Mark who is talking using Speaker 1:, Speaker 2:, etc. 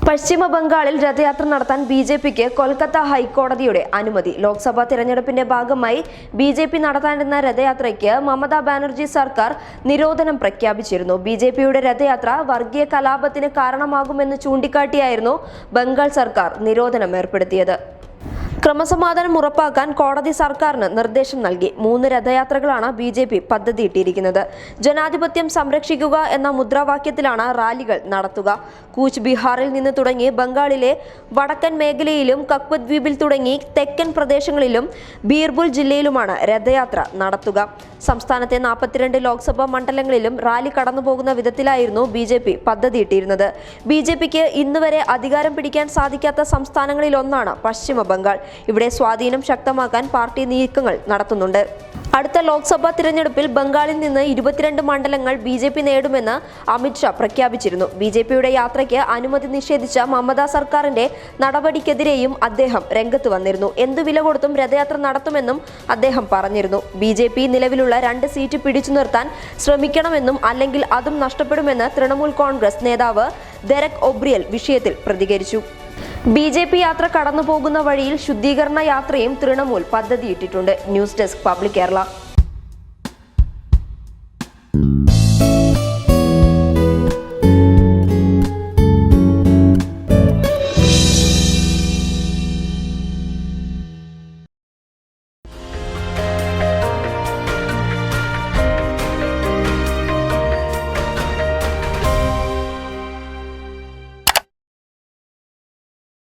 Speaker 1: പശ്ചിമ ബംഗാളിൽ രഥയാത്ര നടത്താൻ ബിജെപിക്ക് കൊൽക്കത്ത ഹൈക്കോടതിയുടെ അനുമതി. ലോക്സഭാ തിരഞ്ഞെടുപ്പിന്റെ ഭാഗമായി ബിജെപി നടത്താനിരുന്ന രഥയാത്രയ്ക്ക് മമതാ ബാനർജി സർക്കാർ നിരോധനം പ്രഖ്യാപിച്ചിരുന്നു. ബിജെപിയുടെ രഥയാത്ര വർഗീയ കലാപത്തിന് കാരണമാകുമെന്ന് ചൂണ്ടിക്കാട്ടിയായിരുന്നു ബംഗാൾ സർക്കാർ നിരോധനം ഏർപ്പെടുത്തിയത്. ക്രമസമാധാനം ഉറപ്പാക്കാൻ കോടതി സർക്കാരിന് നിർദ്ദേശം നൽകി. 3 രഥയാത്രകളാണ് ബിജെപി പദ്ധതിയിട്ടിരിക്കുന്നത്. ജനാധിപത്യം സംരക്ഷിക്കുക എന്ന മുദ്രാവാക്യത്തിലാണ് റാലികൾ നടത്തുക. കൂച്ച് ബിഹാറിൽ നിന്ന് തുടങ്ങി ബംഗാളിലെ വടക്കൻ മേഖലയിലും കക്വദ്വീപിൽ തുടങ്ങി തെക്കൻ പ്രദേശങ്ങളിലും ബീർഭൂൽ ജില്ലയിലുമാണ് രഥയാത്ര നടത്തുക. സംസ്ഥാനത്തെ 42 ലോക്സഭാ മണ്ഡലങ്ങളിലും റാലി കടന്നുപോകുന്ന വിധത്തിലായിരുന്നു ബിജെപി പദ്ധതിയിട്ടിരുന്നത്. ബിജെപിക്ക് ഇന്നുവരെ അധികാരം പിടിക്കാൻ സാധിക്കാത്ത സംസ്ഥാനങ്ങളിലൊന്നാണ് പശ്ചിമ ബംഗാൾ. ഇവിടെ സ്വാധീനം ശക്തമാക്കാൻ പാർട്ടി നീക്കങ്ങൾ നടത്തുന്നുണ്ട്. അടുത്ത ലോക്സഭാ തിരഞ്ഞെടുപ്പിൽ ബംഗാളിൽ നിന്ന് 22 മണ്ഡലങ്ങൾ ബിജെപി നേടുമെന്ന് അമിത്ഷാ പ്രഖ്യാപിച്ചിരുന്നു. ബിജെപിയുടെ യാത്രയ്ക്ക് അനുമതി നിഷേധിച്ച മമതാ സർക്കാരിന്റെ നടപടിക്കെതിരെയും അദ്ദേഹം രംഗത്ത് വന്നിരുന്നു. എന്തു വില കൊടുത്തും രഥയാത്ര നടത്തുമെന്നും അദ്ദേഹം പറഞ്ഞിരുന്നു. ബിജെപി നിലവിലുള്ള 2 സീറ്റ് പിടിച്ചു നിർത്താൻ ശ്രമിക്കണമെന്നും അല്ലെങ്കിൽ അതും നഷ്ടപ്പെടുമെന്ന് തൃണമൂൽ കോൺഗ്രസ് നേതാവ് ഡെറക് ഒബ്രിയൽ വിഷയത്തിൽ പ്രതികരിച്ചു. ബിജെപി യാത്ര കടന്നുപോകുന്ന വഴിയിൽ ശുദ്ധീകരണ യാത്രയും തൃണമൂൽ പദ്ധതിയിട്ടിട്ടുണ്ട്. News desk public Kerala.